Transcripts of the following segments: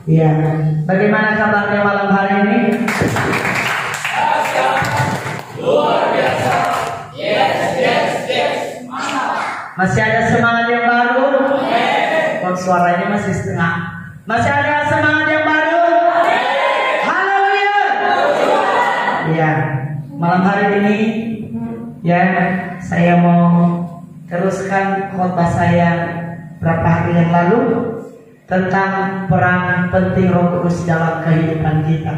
Iya. Bagaimana kabarnya malam hari ini? Luar biasa. Yes. Masih ada semangat yang baru? Kok suaranya masih setengah? Masih ada semangat yang baru? Haleluya. Iya. Malam hari ini ya saya mau teruskan khotbah saya berapa hari yang lalu tentang peran penting Roh Kudus dalam kehidupan kita.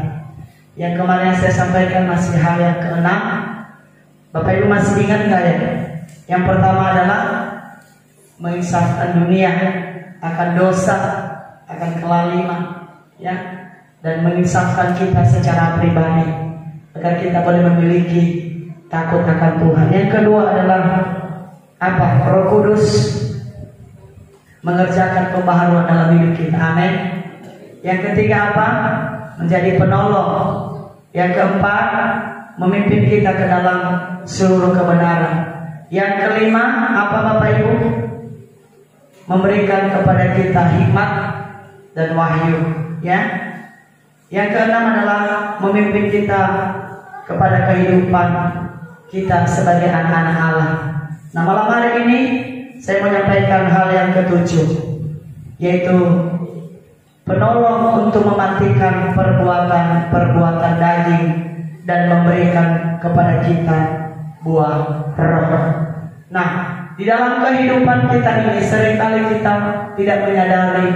Yang kemarin saya sampaikan masih hal yang keenam. Bapak Ibu masih ingat nggak ya? Yang pertama adalah menginsafkan dunia akan dosa, akan kelaliman, ya, dan menginsafkan kita secara pribadi agar kita boleh memiliki takut akan Tuhan. Yang kedua adalah apa? Roh Kudus mengerjakan pembaharuan dalam hidup kita. Amin. Yang ketiga apa? Menjadi penolong. Yang keempat, memimpin kita ke dalam seluruh kebenaran. Yang kelima apa Bapak Ibu? Memberikan kepada kita hikmat dan wahyu, ya. Yang keenam adalah memimpin kita kepada kehidupan kita sebagai anak-anak Allah. Nah, malam hari ini saya menyampaikan hal yang ketujuh, yaitu penolong untuk mematikan perbuatan daging dan memberikan kepada kita buah roh. Nah, di dalam kehidupan kita ini seringkali kita tidak menyadari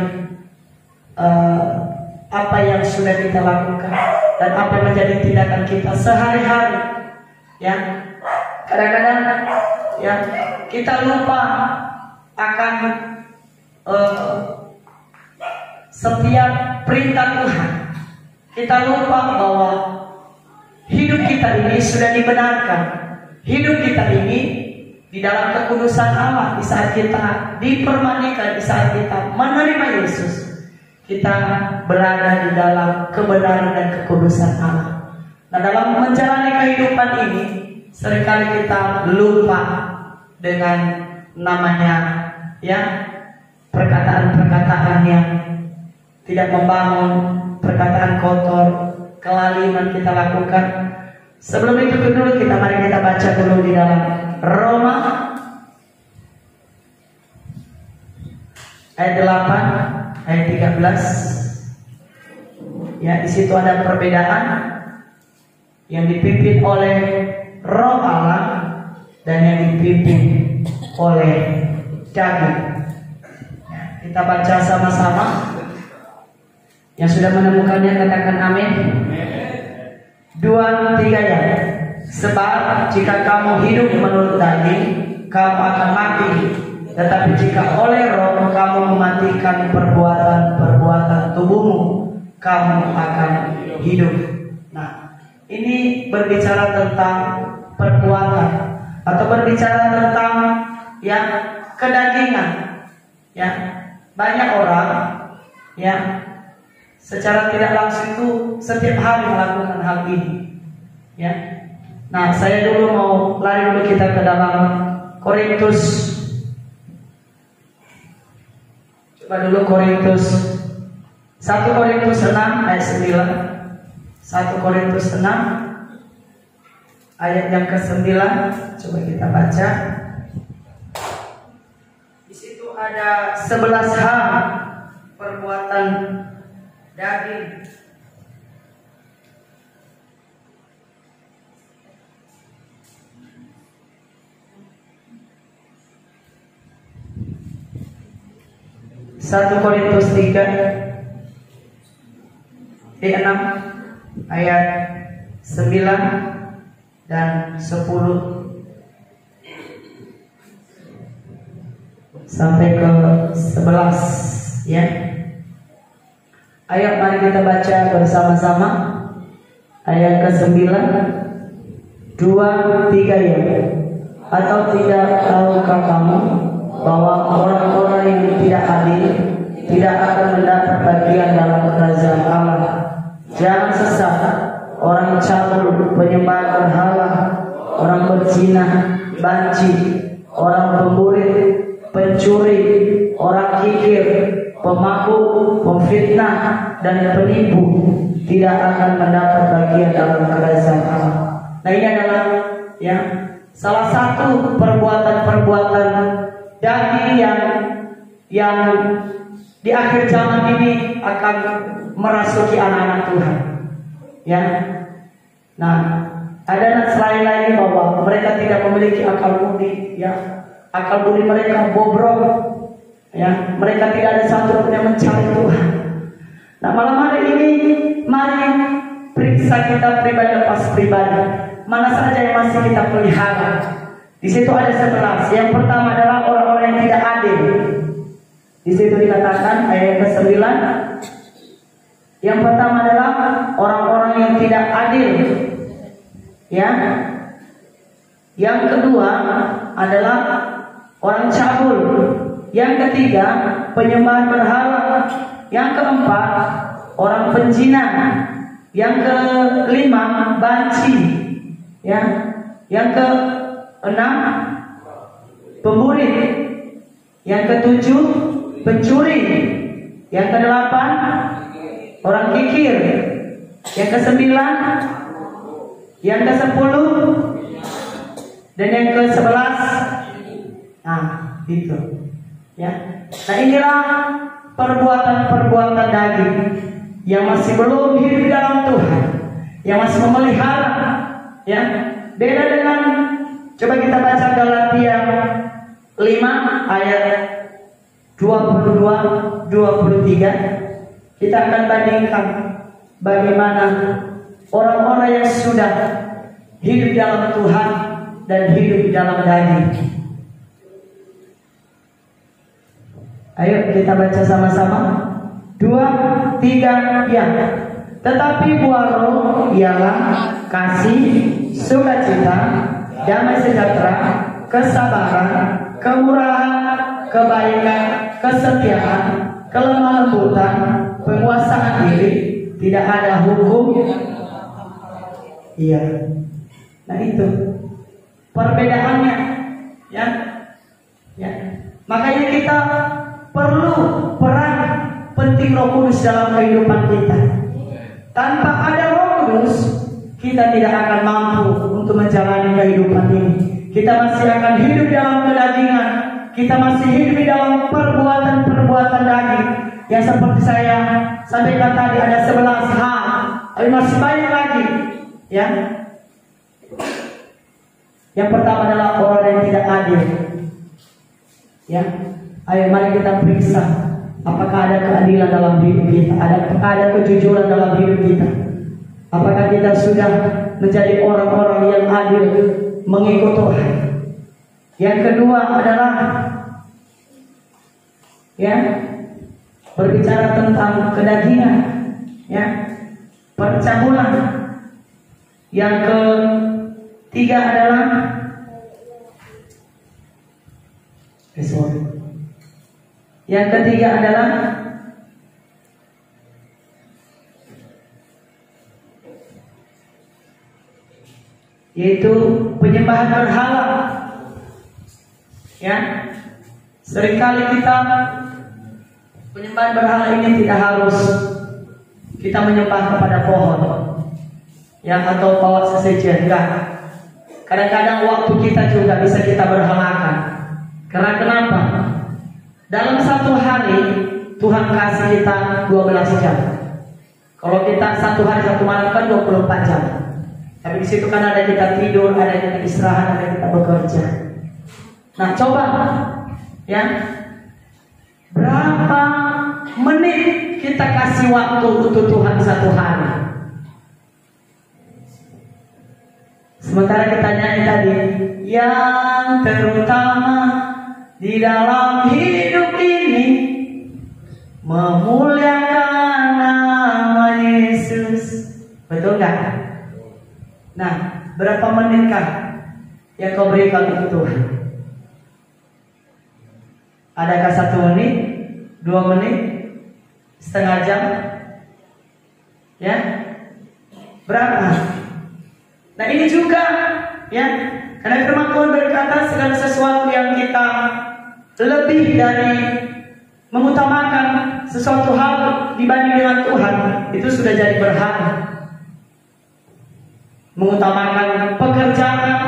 apa yang sudah kita lakukan dan apa yang menjadi tindakan kita sehari-hari. Ya, kadang-kadang ya kita lupa akan setiap perintah Tuhan. Kita lupa bahwa hidup kita ini sudah dibenarkan. Hidup kita ini di dalam kekudusan Allah. Di saat kita dipermandikan, di saat kita menerima Yesus, kita berada di dalam kebenaran dan kekudusan Allah. Nah, dalam menjalani kehidupan ini seringkali kita lupa dengan namanya ya perkataan-perkataan yang tidak membangun, perkataan kotor, kelaliman kita lakukan. Sebelum itu dulu mari kita baca dulu di dalam Roma ayat 8 ayat 13. Ya, di situ ada perbedaan yang dipimpin oleh Roh Allah dan yang dipimpin oleh daging. Ya, kita baca sama-sama. Yang sudah menemukannya katakan amin. 2, 3 ya. Sebab jika kamu hidup menurut daging, kamu akan mati. Tetapi jika oleh Roh kamu mematikan perbuatan tubuhmu, kamu akan hidup. Nah, ini berbicara tentang perbuatan atau berbicara tentang ya kedagingan. Ya, banyak orang ya secara tidak langsung itu setiap hari melakukan hal ini. Ya. Nah, saya dulu mau lari dulu kita ke dalam Korintus. Coba dulu Korintus 1 Korintus 6 ayat 9. 1 Korintus 6 ayat yang ke-9. Coba kita baca. Di situ ada 11 hal perbuatan daging. Satu Korintus 3 6 ayat 9 dan 10 sampai ke 11 ya. Ayo mari kita baca bersama-sama ayat ke-9 2, 3 ya. Atau tidak tahukah kamu bahwa orang-orang yang tidak adil tidak akan mendapat bagian dalam kerajaan Allah? Jangan sesat. Orang cabul, penyembah berhala, orang berzina, banci, orang pemburit, pencuri, orang kikir, pemabuk, pemfitnah, dan penipu tidak akan mendapat bagian dalam kerajaan Allah. Nah, ini adalah ya salah satu perbuatan-perbuatan daging yang di akhir zaman ini akan merasuki anak-anak Tuhan. Ya. Nah, ada selain lagi bahwa mereka tidak memiliki akal budi, ya. Akal budi mereka bobrok. Ya, mereka tidak ada satu pun yang mencari Tuhan. Nah, malam hari ini mari periksa kita pribadi lepas pribadi. Mana saja yang masih kita pelihara. Di situ ada 11. Yang pertama adalah orang-orang yang tidak adil. Di situ dikatakan ayat ke-9. Yang pertama adalah orang-orang yang tidak adil. Ya. Yang kedua adalah orang cabul. Yang ketiga, penyembahan berhala. Yang keempat, orang penzina. Yang kelima, banci. Ya. Yang keenam, pemburi. Yang ketujuh, pencuri. Yang kedelapan, orang kikir. Yang kesembilan, yang ke-10, dan yang ke-11. Nah, itu. Ya. Nah, inilah perbuatan-perbuatan daging yang masih belum hidup di dalam Tuhan, yang masih memelihara. Ya. Beda dengan, coba kita baca Galatia 5 ayat 22-23. Kita akan bandingkan bagaimana orang-orang yang sudah hidup di dalam Tuhan dan hidup di dalam daging. Ayo kita baca sama-sama. 2, 3, ya. Tetapi buah roh ialah kasih, sukacita, damai sejahtera, kesabaran, kemurahan, kebaikan, kesetiaan, kelemah lembutan, penguasaan diri. Tidak ada hukum. Iya. Nah, itu perbedaannya, ya. Ya. Makanya kita perlu peran penting Roh Kudus dalam kehidupan kita. Tanpa ada Roh Kudus, kita tidak akan mampu untuk menjalani kehidupan ini. Kita masih akan hidup dalam kedagingan. Kita masih hidup di dalam perbuatan-perbuatan daging. Yang seperti saya sampaikan tadi, ada 11 hal. Tapi masih banyak lagi. Ya. Yang pertama adalah orang yang tidak adil. Ya. Ayo mari kita periksa apakah ada keadilan dalam hidup kita, apakah ada kejujuran dalam hidup kita. Apakah kita sudah menjadi orang-orang yang adil mengikut Tuhan. Yang kedua adalah ya, berbicara tentang kedagingan, ya, percabulan. Yang ketiga adalah Yang ketiga adalah yaitu penyembahan berhala. Ya, seringkali kita penyembahan berhala ini tidak harus kita menyembah kepada pohon, yang atau pawas sesajen, enggak. Kadang-kadang waktu kita juga bisa kita berhalakan. Karena kenapa? Dalam satu hari Tuhan kasih kita 12 jam. Kalau kita satu hari satu malam kan 24 jam. Tapi di situ kan ada kita tidur, ada kita istirahat, ada kita bekerja. Nah, coba ya, berapa menit kita kasih waktu untuk Tuhan satu hari? Sementara kita nyanyi tadi, yang terutama di dalam hidup ini memuliakan nama Yesus. Betul nggak? Nah, berapa menitkah yang kau berikan untuk Tuhan? Adakah 1 menit, 2 menit, setengah jam? Ya, berapa? Nah, ini juga ya, karena firman Tuhan berkata segala sesuatu yang kita lebih dari mengutamakan sesuatu hal dibanding dengan Tuhan, itu sudah jadi berhala. Mengutamakan pekerjaan,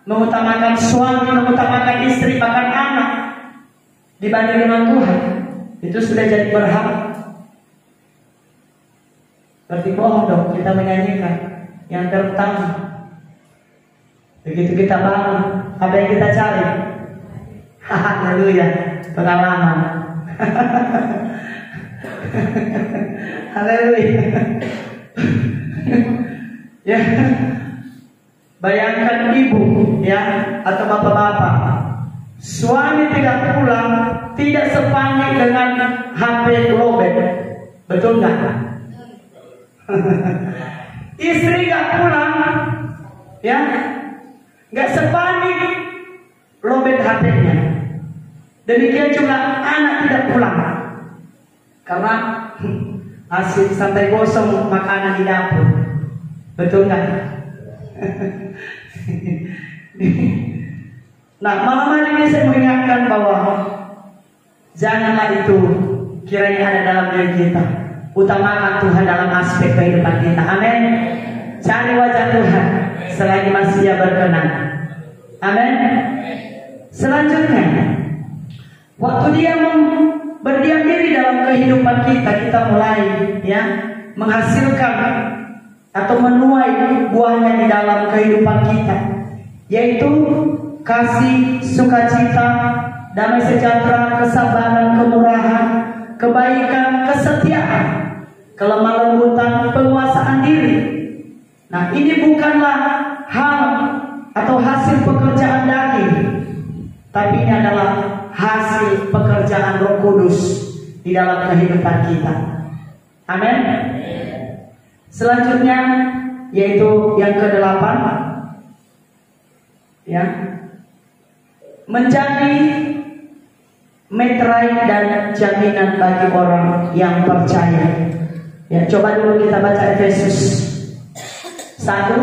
mengutamakan suami, mengutamakan istri, bahkan anak dibanding dengan Tuhan, itu sudah jadi berhala. Berarti bohong dong kita menyanyikan yang terutama. Begitu kita bangun, apa yang kita cari? Haleluya, pengalaman. Haleluya. Ya, bayangkan ibu, ya, atau bapak-bapak, suami tidak pulang, tidak sepanik dengan HP lobet, betul nggak? Istri nggak pulang, ya, nggak sepanik lobet HP-nya. Demikian juga anak tidak pulang, karena asik sampai gosong makanan di dapur, betul nggak? Nah, malam hari ini saya mengingatkan bahwa janganlah itu kiranya ada dalam diri kita. Utamakan Tuhan dalam aspek kehidupan kita. Amin. Cari wajah Tuhan selagi masih Dia berkenan. Amin. Selanjutnya, waktu Dia berdiam diri dalam kehidupan kita, kita mulai, ya, menghasilkan atau menuai buahnya di dalam kehidupan kita, yaitu kasih, sukacita, damai sejahtera, kesabaran, kemurahan, kebaikan, kesetiaan, kelemah lembutan, penguasaan diri. Nah, ini bukanlah hal atau hasil pekerjaan daging, tapi ini adalah hasil pekerjaan Roh Kudus di dalam kehidupan kita. Amin. Selanjutnya yaitu yang ke-8, ya, menjadi meterai dan jaminan bagi orang yang percaya. Ya, coba dulu kita baca Efesus 1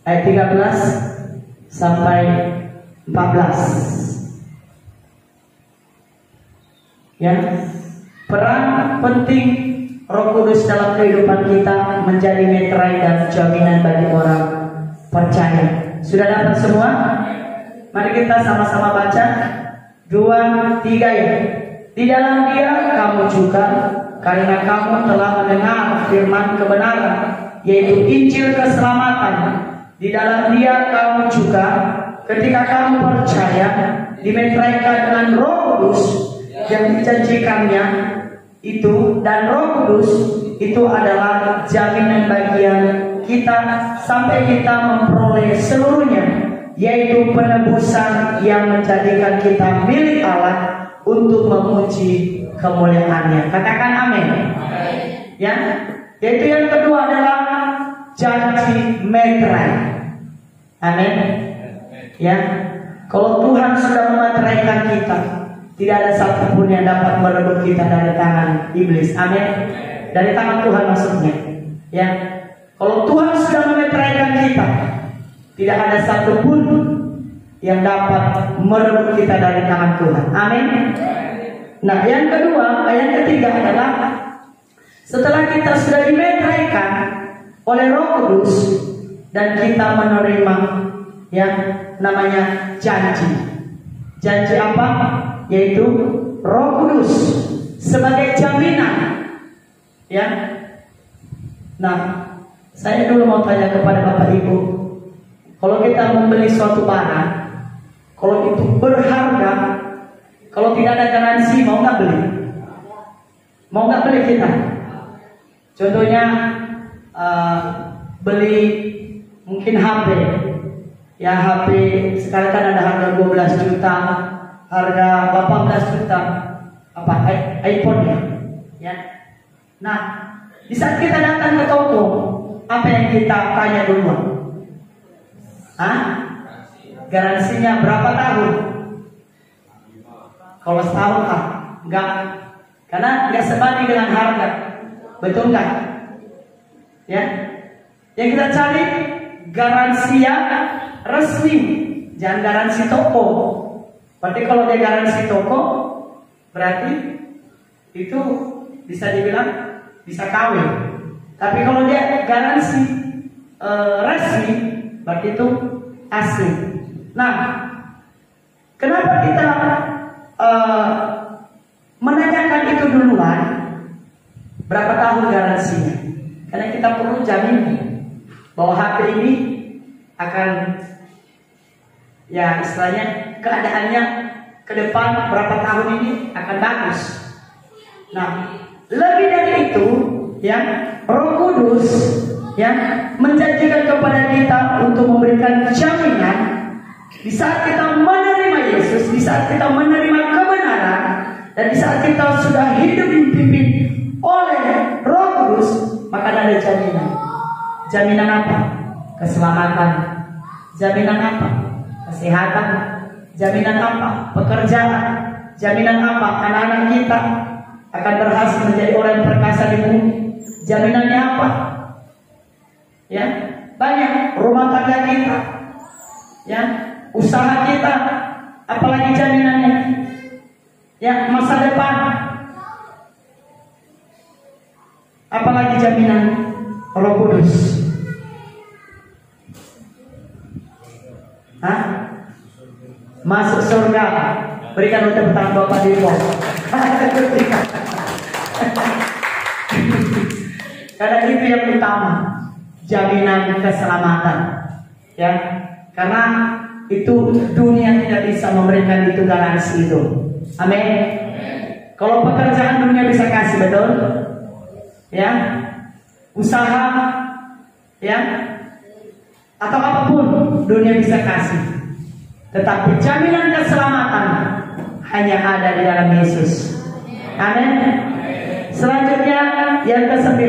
ayat 13 sampai 14. Ya, peran penting Roh Kudus dalam kehidupan kita menjadi meterai dan jaminan bagi orang percaya. Sudah dapat semua? Mari kita sama-sama baca 2, 3 ya. Di dalam Dia kamu juga, karena kamu telah mendengar firman kebenaran, yaitu Injil keselamatan. Di dalam Dia kamu juga, ketika kamu percaya, dimeteraikan dengan Roh Kudus yang dijanjikannya itu, dan Roh Kudus itu adalah jaminan bagian kita sampai kita memperoleh seluruhnya, yaitu penebusan yang menjadikan kita milik Allah untuk memuji kemuliaannya. Katakan amin. Ya, yaitu yang kedua adalah janji meterai. Amin. Ya, kalau Tuhan sudah memeteraikan kita, tidak ada satupun yang dapat merebut kita dari tangan iblis. Amin. Dari tangan Tuhan maksudnya. Ya, kalau Tuhan sudah memeteraikan kita, tidak ada satupun yang dapat merebut kita dari tangan Tuhan. Amin. Nah, yang kedua, yang ketiga adalah setelah kita sudah dimeteraikan oleh Roh Kudus dan kita menerima yang namanya janji. Janji apa? Yaitu Roh Kudus sebagai jaminan. Ya. Nah, saya dulu mau tanya kepada Bapak Ibu, kalau kita membeli suatu barang, kalau itu berharga, kalau tidak ada garansi, mau nggak beli? Mau nggak beli kita? Contohnya beli mungkin HP, ya, HP sekarang kan ada harga 12 juta, harga 18 juta, apa, iPhone ya. Nah, di saat kita datang ke toko, apa yang kita tanya duluan? Garansinya berapa tahun? Kalau setahun enggak, karena enggak sebanding dengan harga, betul enggak? Ya, yang kita cari garansi yang resmi, jangan garansi toko. Berarti kalau dia garansi toko, berarti itu bisa dibilang bisa kawin. Tapi kalau dia garansi resmi, berarti itu asli. Nah, kenapa kita menanyakan itu duluan? Berapa tahun garansinya? Karena kita perlu jaminan bahwa HP ini akan, ya istilahnya keadaannya ke depan berapa tahun ini akan bagus. Nah, lebih dari itu, ya, Roh Kudus ya menjanjikan kepada kita untuk memberikan jaminan di saat kita menerima Yesus, di saat kita menerima kebenaran, dan di saat kita sudah hidup dipimpin oleh Roh Kudus, maka ada jaminan. Jaminan apa? Keselamatan. Jaminan apa? Kesehatan. Jaminan apa? Pekerjaan. Jaminan apa? Anak-anak kita akan berhasil menjadi orang yang perkasa di bumi. Jaminannya apa? Ya, banyak. Rumah tangga kita, ya, usaha kita, apalagi jaminannya? Ya, masa depan. Apalagi jaminan Roh Kudus? Hah? Masuk surga. Berikan untuk tangan Bapak di bawah. Karena itu yang utama, jaminan keselamatan. Ya, karena itu dunia tidak bisa memberikan itu garansi itu. Amin. Kalau pekerjaan dunia bisa kasih, betul? Ya, usaha, ya, atau apapun dunia bisa kasih. Tetapi jaminan keselamatan hanya ada di dalam Yesus. Amin. Selanjutnya yang ke-9,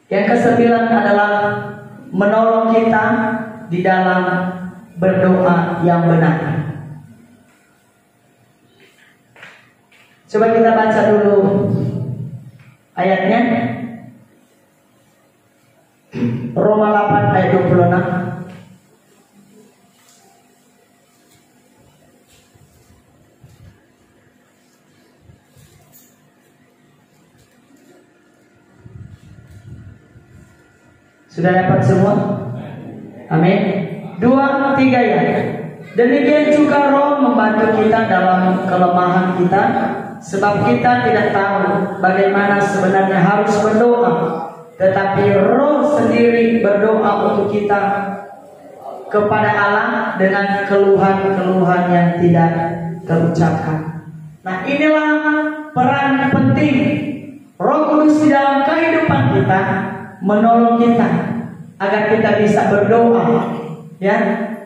yang ke-9 adalah menolong kita di dalam berdoa yang benar. Coba kita baca dulu ayatnya. Roma 8 ayat 26. Sudah dapat semua? Amin. 2, 3 ya. Demikian juga Roh membantu kita dalam kelemahan kita, sebab kita tidak tahu bagaimana sebenarnya harus berdoa, tetapi Roh sendiri berdoa untuk kita kepada Allah dengan keluhan-keluhan yang tidak terucapkan. Nah, inilah peran penting Roh Kudus di dalam kehidupan kita, menolong kita agar kita bisa berdoa. Ya,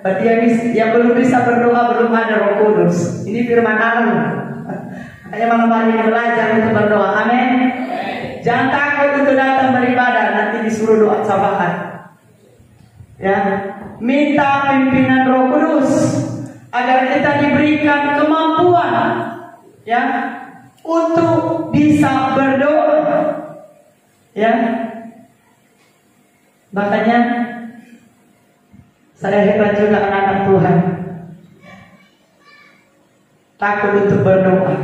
berarti yang belum bisa berdoa belum ada Roh Kudus. Ini firman Allah. Hanya malam hari ini belajar untuk berdoa. Amin. Jangan takut untuk datang beribadah, nanti disuruh doa syafaat. Ya, minta pimpinan Roh Kudus agar kita diberikan kemampuan, ya, untuk bisa berdoa. Ya, makanya saya hebat juga anak-anak Tuhan, takut untuk berdoa,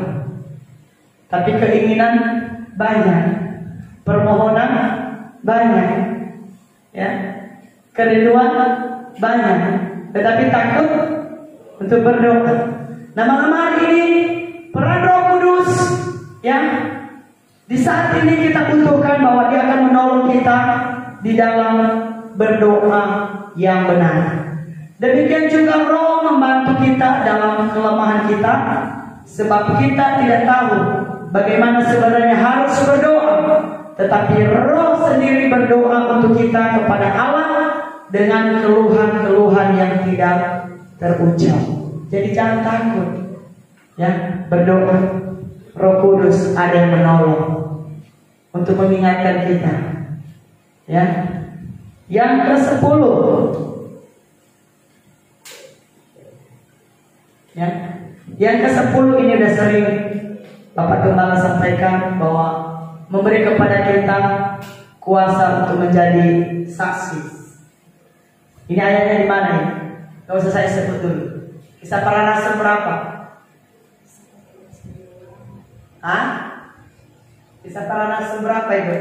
tapi keinginan banyak, permohonan banyak, ya, kerinduan banyak, tetapi takut untuk berdoa. Nah, malam hari ini peran Roh Kudus, ya, di saat ini kita butuhkan bahwa Dia akan menolong kita di dalam berdoa yang benar. Demikian juga Roh membantu kita dalam kelemahan kita, sebab kita tidak tahu bagaimana sebenarnya harus berdoa, tetapi Roh sendiri berdoa untuk kita kepada Allah dengan keluhan-keluhan yang tidak terucap. Jadi jangan takut, ya, berdoa. Roh Kudus ada yang menolong untuk mengingatkan kita. Ya, yang ke-10, ya, yang ke-10 ini udah sering Bapak Gembala sampaikan bahwa memberi kepada kita kuasa untuk menjadi saksi. Ini ayatnya di mana ya? Gak usah saya sebut dulu. Kisah para rasul berapa? Hah? Kisah para rasul berapa itu?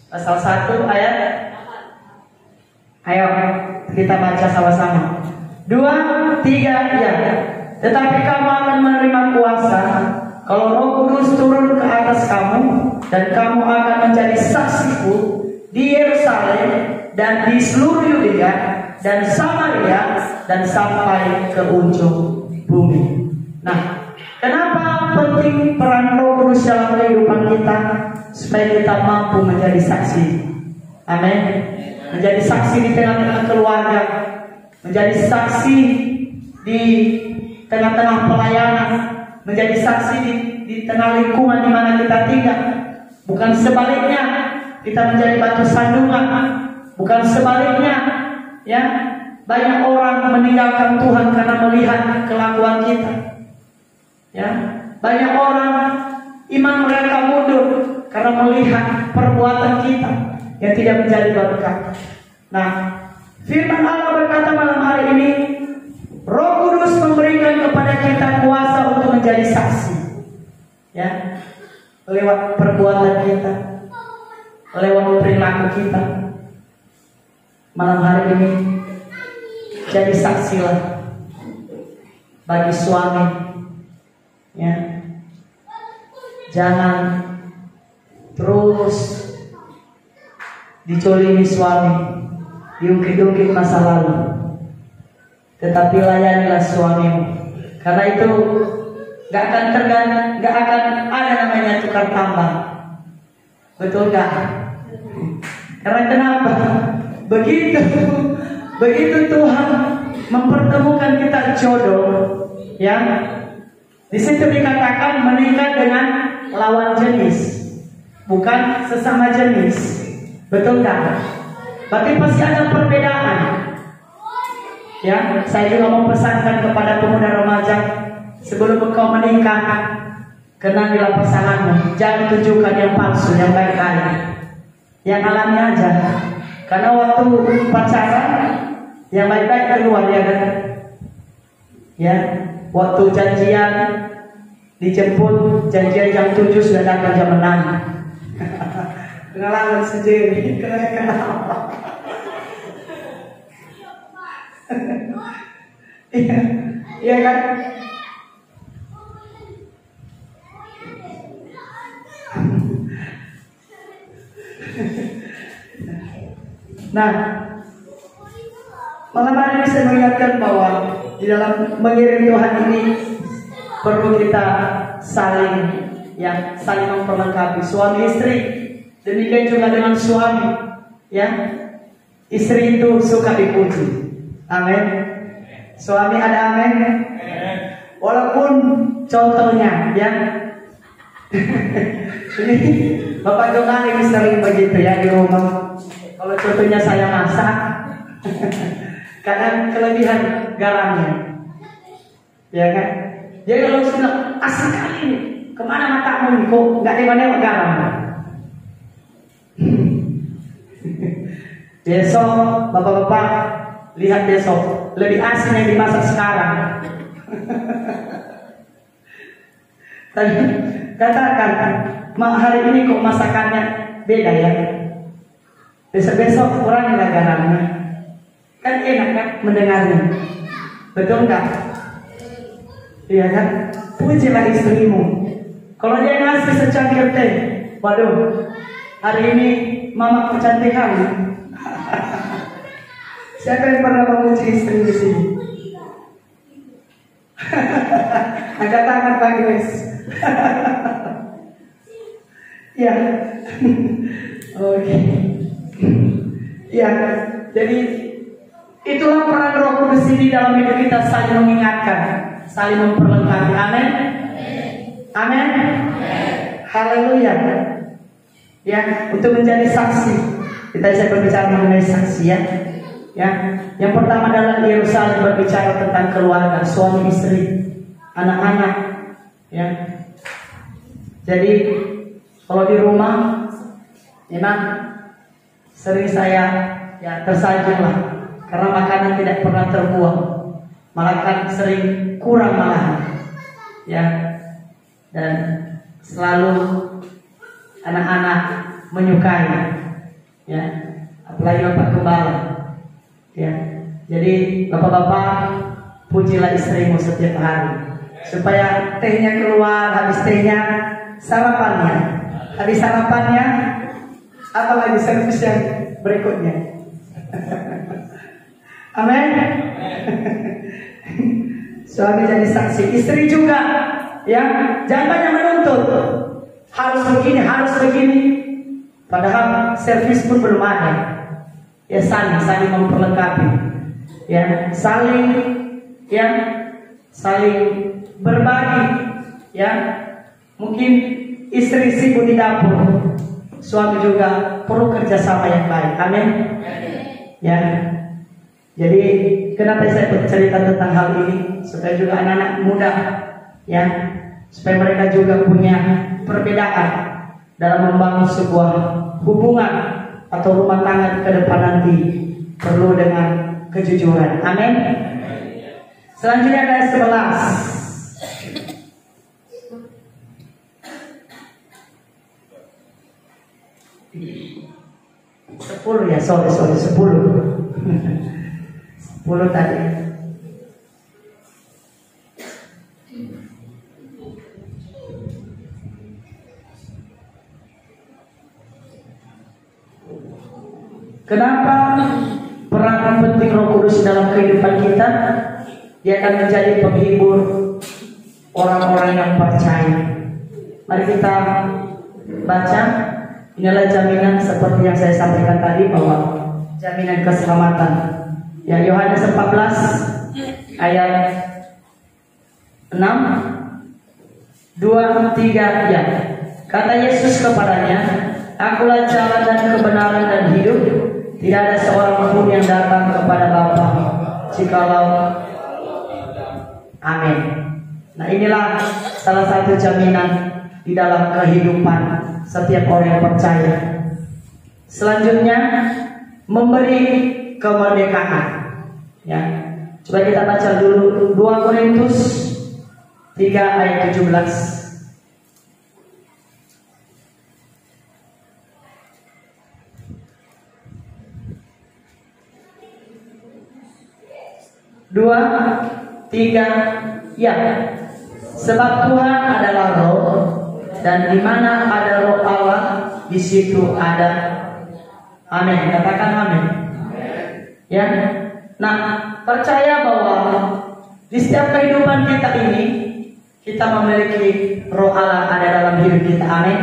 Pasal 1 ayat. Ayo kita baca sama-sama. 2, 3, ya. Tetapi kamu akan menerima kuasa kalau Roh Kudus turun ke atas kamu, dan kamu akan menjadi saksiku di Yerusalem dan di seluruh Yudea dan Samaria dan sampai ke ujung bumi. Nah, kenapa penting peran Roh Kudus dalam kehidupan kita? Supaya kita mampu menjadi saksi. Amin. Menjadi saksi di tengah-tengah keluarga, menjadi saksi di tengah-tengah pelayanan, menjadi saksi di tengah lingkungan di mana kita tinggal. Bukan sebaliknya kita menjadi batu sandungan. Bukan sebaliknya, ya, banyak orang meninggalkan Tuhan karena melihat kelakuan kita. Ya, banyak orang iman mereka mundur karena melihat perbuatan kita yang tidak menjadi berkat. Nah, firman Allah berkata malam hari ini, Roh Kudus memberikan kepada kita kuasa untuk menjadi saksi. Ya, lewat perbuatan kita, lewat perilaku kita. Malam hari ini jadi saksilah bagi suami. Ya, jangan terus dicolimi suami, diungkit-ungkit masa lalu, tetapi layanilah suamimu. Karena itu gak akan ada namanya tukar tambah. Betul gak? Karena kenapa? Begitu Tuhan mempertemukan kita jodoh, ya, di situ dikatakan menikah dengan lawan jenis, bukan sesama jenis. Betul gak? Berarti pasti ada perbedaan. Ya, saya juga mau pesankan kepada pemuda remaja, sebelum engkau menikah, kenalilah pasanganmu. Jangan tunjukkan yang palsu, yang baik-baik, yang alami aja. Karena waktu pacaran, yang baik-baik keluar, ya kan? Ya, waktu janjian, dijemput, janjian jam 7 sudah datang jam 6. Pengalaman sendiri. Kenapa? Iya kan? Nah, malam hari ini saya mengingatkan bahwa di dalam mengiring Tuhan ini perlu kita saling memperlengkapi, suami istri. Demikian juga dengan suami, ya. Istri itu suka dipuji. Amin. Suami ada amin. Walaupun contohnya, ya. Ini Bapak Jokan ini sering begitu ya di rumah. Kalau contohnya saya masak, kadang kelebihan garamnya, ya kan? Jadi kalau sudah asik kali ini, kemana matamu kok nggak nengok garam? Besok bapak-bapak lihat besok lebih asin yang dimasak sekarang. Tadi katakan, hari ini kok masakannya beda ya? Besok-besok kurangilah garamnya. Kan enak kan mendengarnya. Betul nggak? Iya kan? Pujilah istrimu. Kalau dia ngasih secangkir teh, waduh, hari ini mama kecantikan. Siapa yang pernah memuji istri di sini? Angkat tangan Pak Gres. Ya, oke. Ya, jadi itulah peran Roh Kudus ini dalam hidup kita, saling mengingatkan, saling memperlengkapi. Amin. Amin. Haleluya. Ya, untuk menjadi saksi. Kita saya berbicara mengenai saksi ya. Ya, yang pertama adalah Yerusalem berbicara tentang keluarga, suami istri, anak-anak. Ya. Jadi kalau di rumah Memang sering saya tersanjung lah, karena makanan tidak pernah terbuang, malah kan sering kurang malah ya. Dan selalu anak-anak menyukai ya, apalagi Bapak Gembala ya. Jadi bapak-bapak, pujilah istrimu setiap hari, supaya tehnya keluar, habis tehnya sarapannya, habis sarapannya apalagi servis yang berikutnya. Amin. Suami jadi saksi, istri juga ya. Jangan banyak menuntut, harus begini, padahal servis pun belum ada ya. Saling memperlengkapi ya, saling berbagi ya. Mungkin istri sibuk di dapur, suami juga perlu kerjasama yang baik. Amin ya. Jadi kenapa saya bercerita tentang hal ini, supaya juga anak-anak muda ya, supaya mereka juga punya perbedaan dalam membangun sebuah hubungan atau rumah tangga ke depan nanti, perlu dengan kejujuran. Amin. Selanjutnya ayat 11. Sepuluh ya, sorry 10. 10 tadi. Kenapa peran penting Roh Kudus dalam kehidupan kita? Dia akan menjadi penghibur orang-orang yang percaya. Mari kita baca. Inilah jaminan seperti yang saya sampaikan tadi, bahwa jaminan keselamatan. Ya, Yohanes 14 ayat 6, 2, 3 ya. Kata Yesus kepadanya, Akulah jalan dan kebenaran dan hidup. Tidak ada seorang pun yang datang kepada Bapa jikalau. Amin. Nah, inilah salah satu jaminan di dalam kehidupan setiap orang yang percaya. Selanjutnya, memberi kemerdekaan. Ya, coba kita baca dulu 2 Korintus 3 ayat 17. 2, 3 ya. Sebab Tuhan adalah Roh, dan di mana ada Roh Allah, di situ ada. Amin. Katakan amin. Ya. Nah, percaya bahwa di setiap kehidupan kita ini, kita memiliki Roh Allah ada dalam hidup kita. Amin.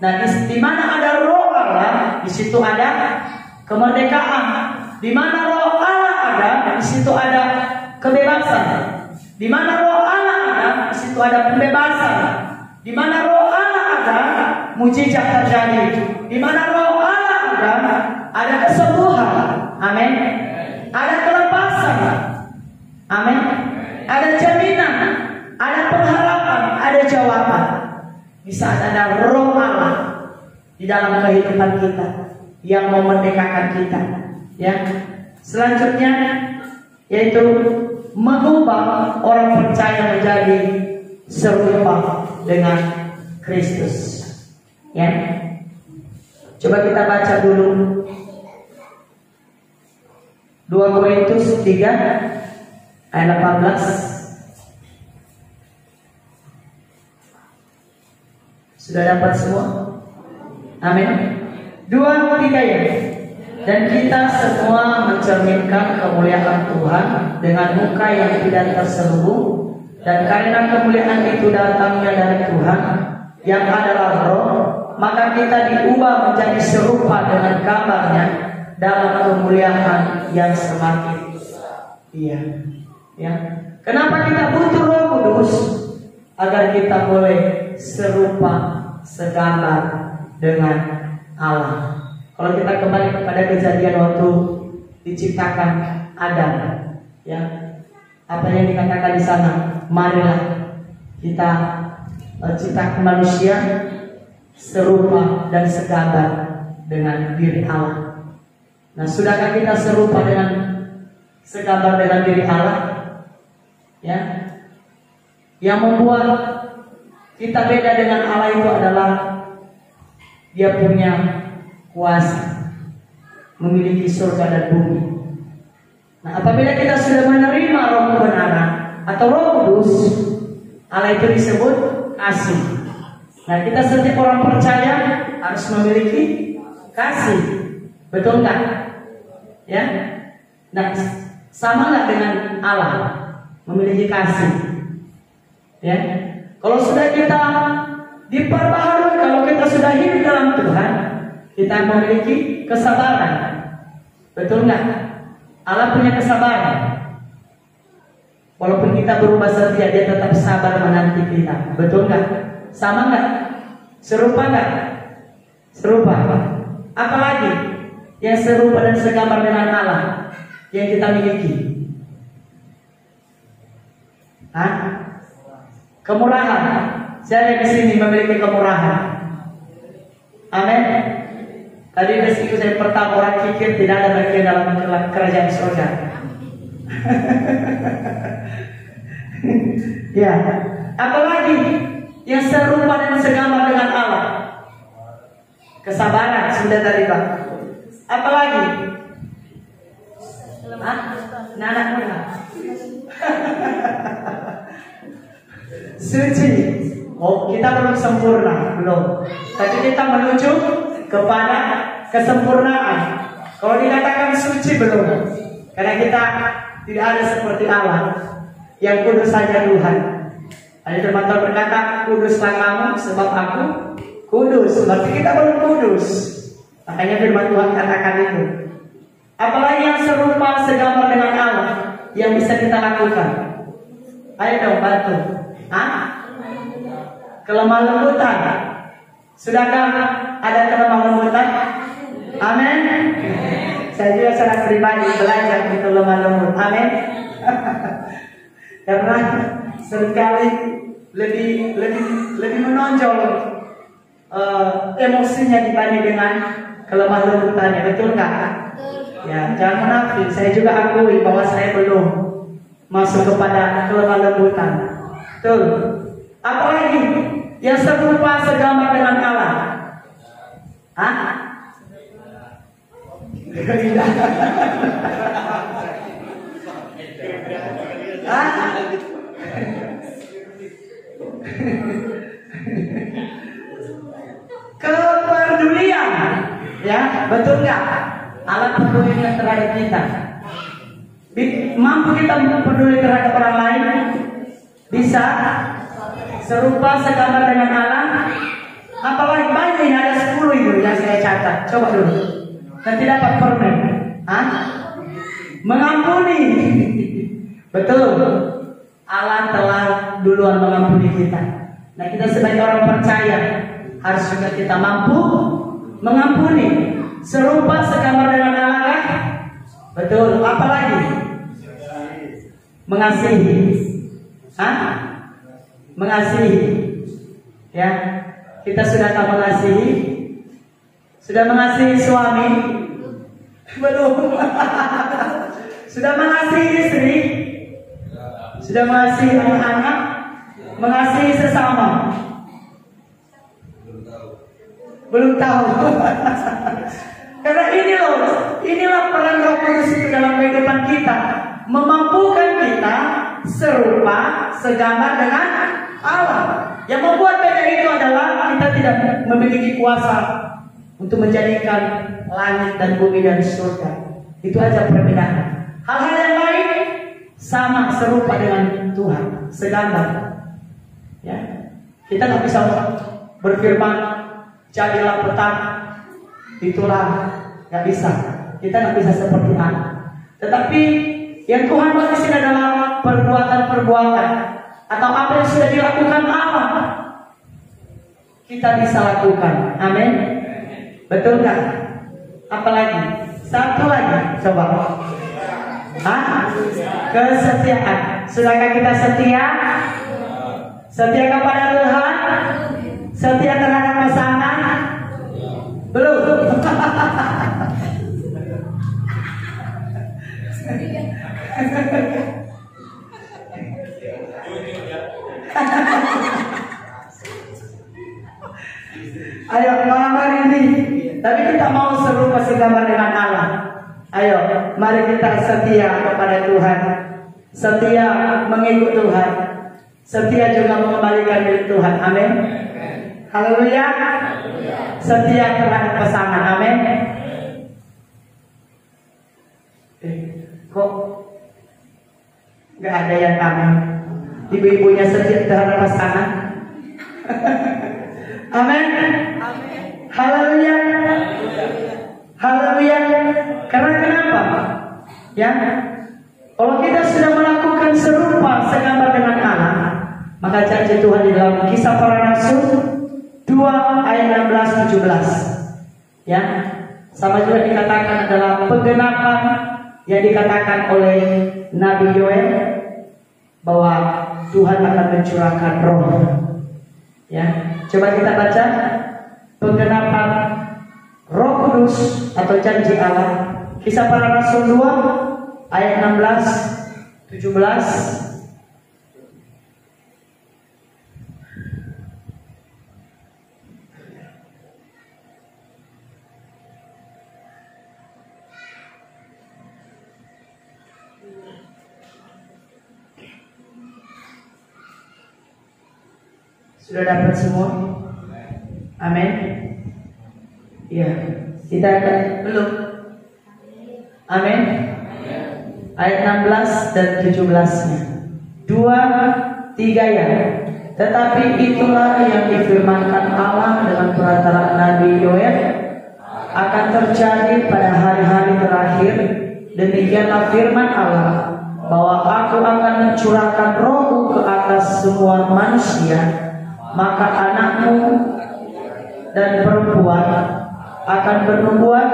Nah, di mana ada Roh Allah, di situ ada kemerdekaan. Di mana Roh Allah ada, di situ ada kebebasan. Di mana Roh Allah ada, di situ ada pembebasan. Di mana Roh Allah ada, mujizat terjadi. Di mana Roh Allah ada kesembuhan. Amin. Ada kelepasan. Amin. Ada jaminan, ada pengharapan, ada jawaban. Di saat ada Roh Allah di dalam kehidupan kita yang memerdekakan kita. Ya. Selanjutnya yaitu mengubah orang percaya menjadi serupa dengan Kristus. Ya. Coba kita baca dulu 2 Korintus 3 ayat 18. Sudah dapat semua? Amin. 2, 3 ya. Dan kita semua mencerminkan kemuliaan Tuhan dengan muka yang tidak terselubung, dan karena kemuliaan itu datangnya dari Tuhan yang adalah Roh, maka kita diubah menjadi serupa dengan gambarnya dalam kemuliaan yang semakin. Iya. Ya. Kenapa kita butuh Roh Kudus? Agar kita boleh serupa, segambar dengan Allah. Kalau kita kembali kepada kejadian waktu diciptakan Adam, ya, apa yang dikatakan di sana? Marilah kita ciptakan manusia serupa dan segambar dengan diri Allah. Nah, sudahkah kita serupa dengan segambar dengan diri Allah? Ya. Yang membuat kita beda dengan Allah itu adalah Dia punya kuasa, memiliki surga dan bumi. Nah, apabila kita sudah menerima roh kebenaran atau roh kudus, Allah itu disebut kasih. Nah, kita setiap orang percaya harus memiliki kasih. Betul nggak? Ya. Nah, sama nggak dengan Allah memiliki kasih? Ya. Kalau sudah kita diperbaharui, kalau kita sudah hidup dalam Tuhan, kita memiliki kesabaran. Betul nggak? Allah punya kesabaran. Walaupun kita berubah setia, Dia tetap sabar menanti kita. Betul nggak? Sama nggak? Serupa nggak? Serupa. Apalagi yang serupa dan segambar dengan Allah yang kita miliki? Hah? Kemurahan. Saya di sini memiliki kemurahan. Amin. Tadi meskipun saya pertama orang pikir tidak ada bagian dalam kerajaan surga. Ya. Apalagi yang serupa dan segambar dengan Allah? Kesabaran sudah tadi Pak. Apalagi? Anak muda. Suci. Oh, kita belum sempurna, belum. Tapi kita menuju kepada kesempurnaan. Kalau dikatakan suci belum, karena kita tidak ada seperti Allah yang kudus saja Tuhan. Ada firman Tuhan berkata, kuduslah kamu sebab aku kudus. Berarti kita belum kudus. Makanya firman Tuhan katakan itu. Apalagi yang serupa segambar dengan Allah yang bisa kita lakukan? Ayo dong bantu. Kelemah lembutan. Sudahkah ada kelemah lembutan? Amin. Saya juga secara pribadi belajar untuk lemah lembut. Amin. Karena seringkali lebih menonjol emosinya dibanding dengan kelemah lembutannya. Betul nggak? Ya, jangan munafik. Saya juga akui bahwa saya belum masuk kepada kelemah lembutan. Betul. Apalagi yang serupa segambar dengan Allah? Kepedulian, ya, betul nggak? Allah peduli terhadap kita. Mampu kita peduli terhadap orang lain? Bisa? Serupa segambar dengan Allah? Apalagi banyak ini, ada 10 itu yang saya catat. Coba dulu. Nanti dapat permen. Mengampuni. Betul. Allah telah duluan mengampuni kita. Nah, kita sebagai orang percaya harus juga kita mampu mengampuni. Serupa segambar dengan Allah kan? Betul. Apalagi? Mengasihi. Mengasihi. Ya. Kita sudah mengasihi? Sudah mengasihi suami? Belum. Sudah mengasihi istri? Sudah mengasihi anak-anak? Mengasihi sesama? Belum tahu. Karena inilah peran Roh Kudus itu dalam kehidupan kita, memampukan kita serupa segambar dengan Allah. Yang membuat beda itu adalah kita tidak memiliki kuasa untuk menjadikan langit dan bumi dan surga. Itu aja perbedaan. Hal-hal yang lain sama serupa dengan Tuhan, segambar. Ya, kita nggak bisa berfirman jadilah petang, itulah, nggak bisa. Kita nggak bisa seperti Allah. Tetapi yang Tuhan buat di sini adalah perbuatan-perbuatan atau apa yang sudah dilakukan Allah, kita bisa lakukan. Amin. Betul nggak? Apalagi? Satu lagi, coba. Kesetiaan. Sudahkah kita setia? Setia kepada Tuhan? Setia terhadap pasangan? Ayo malam hari ini. Tapi kita mau serupa segambar dengan Allah. Ayo, mari kita setia kepada Tuhan, setia mengikut Tuhan, setia juga mengembalikan diri Tuhan. Amin. Haleluya. Setia terhadap pasangan. Amin. Kok nggak ada yang amin? Ibu-ibunya setia terhadap pasangan. Amin. Haleluya. Haleluya. Karena kenapa? Ya, kalau kita sudah melakukan serupa segambar dengan Allah, maka janji Tuhan di dalam Kisah Para Rasul 2 ayat 16-17, ya, sama juga dikatakan adalah penggenapan yang dikatakan oleh Nabi Yoel bahwa Tuhan akan mencurahkan Roh. Ya, coba kita baca penggenapan Roh Kudus atau janji Allah. Kisah Para Rasul 2 ayat 16-17. Sudah dapat semua? Amin. Iya, kita akan belum. Amin. Ayat 16 dan 17-nya. 2, 3 ya. Tetapi itulah yang difirmankan Allah dengan perantaraan Nabi Yoel akan terjadi pada hari-hari terakhir. Demikianlah firman Allah, bahwa aku akan mencurahkan Rohku ke atas semua manusia. Maka anakmu dan perempuan akan bernubuat,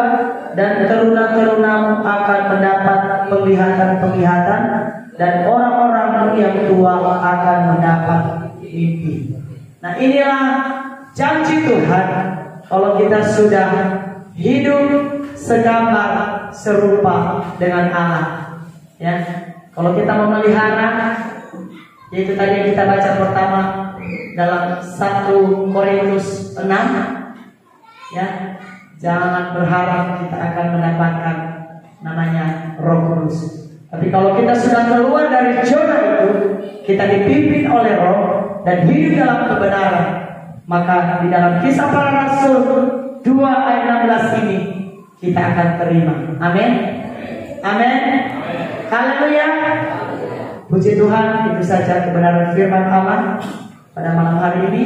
dan teruna-terunamu akan mendapat penglihatan-penglihatan, dan orang-orang yang tua akan mendapat mimpi. Nah, inilah janji Tuhan kalau kita sudah hidup segambar serupa dengan Allah. Ya, kalau kita memelihara, yaitu tadi yang kita baca pertama dalam 1 Korintus 6, ya, jangan berharap kita akan mendapatkan namanya Roh Kudus. Tapi kalau kita sudah keluar dari zona itu, kita dipimpin oleh Roh dan hidup dalam kebenaran, maka di dalam Kisah Para Rasul 2 ayat 16 ini kita akan terima. Amin. Amin. Haleluya. Puji Tuhan, itu saja kebenaran firman Allah pada malam hari ini.